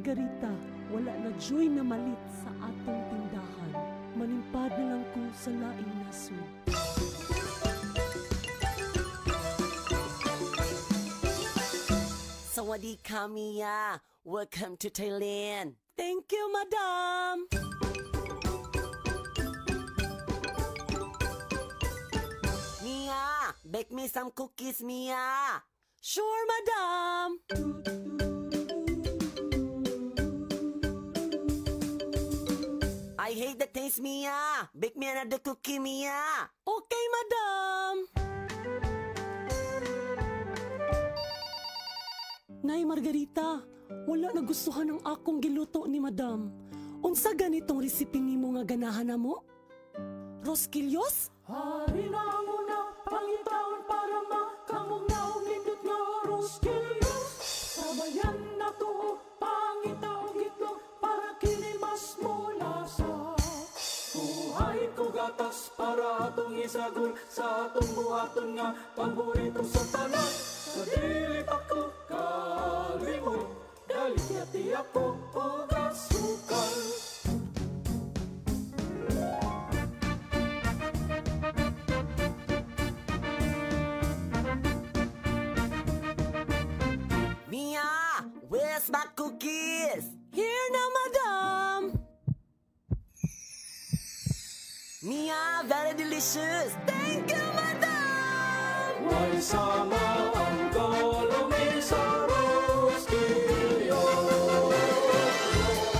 Margarita, wala na joy na malit sa atong tindahan. Manimpad na lang ko sa laing nasod. Sawadee Mia. Welcome to Thailand. Thank you, madam. Mia, bake me some cookies, Mia. Sure, madam. I hate the taste, Mia. Bake me another cookie, Mia. Okay, madam. Nay Margarita, wala nagustuhan ang akong giluto ni madam. Unsa ganitong recipe nimo nga ganahan namo? Rosquillos? Hari na muna pangitaon para makamong naong lindot nga Rosquillos. Sabayan na to pangitaong itlog para kini mas mulasa. Buhay ko gatas para atong isagol sa atong buhaton nga paborito sa tanan. Sa dilit ako kalimot, galit ako o gasukal. Mia, where's my cookies? Here na, madam. Mia, very delicious. Thank you, madam. May sama ang kalami sa Rosquillos.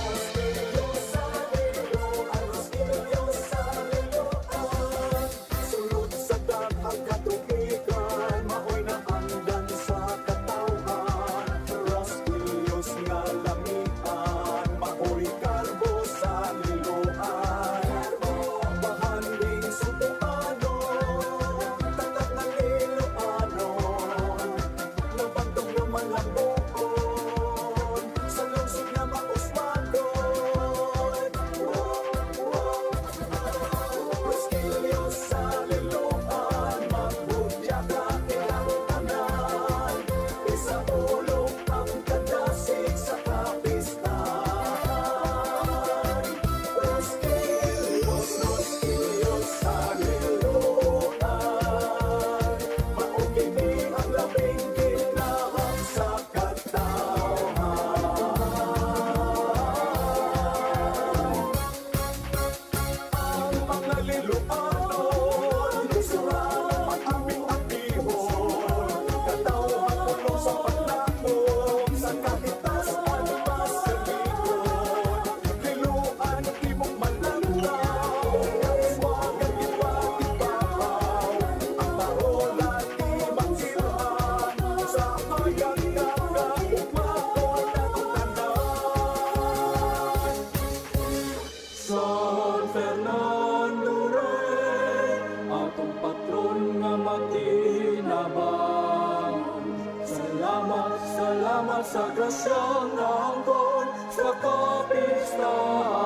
Rosquillos sa liloan, Rosquillos sa liloan. Sulod sa daghang katubigan, maoy na hanggan sa katawhan. Rosquillos nga lamian, maoy kalbo sa liloan. Bahanding subuanon, tatak ng Iloanon. Nabantong naman ang buon, sa lungsod na mausmagon. Rosquillos sa liloan, magbudya ka ilang tanan. Isa ulong ang kadasig sa kapistan. Rosquillos, Rosquillos sa liloan, maugimi ang labing ginahang sa katawhan. Ang mga liloanon, gusurang mag-aming-amihon, katawhan puno sa panlakong, sa kahitasan pa sa likod. Liluan timong malangaw, swagan iba-ibabaw, ang parola di magsilhan, sa hayag na kaugmahon at tanan. San Fernando Rey, atong patron nga matinabang. Salamat, salamat sa grasyang nangkon sa kapistahan.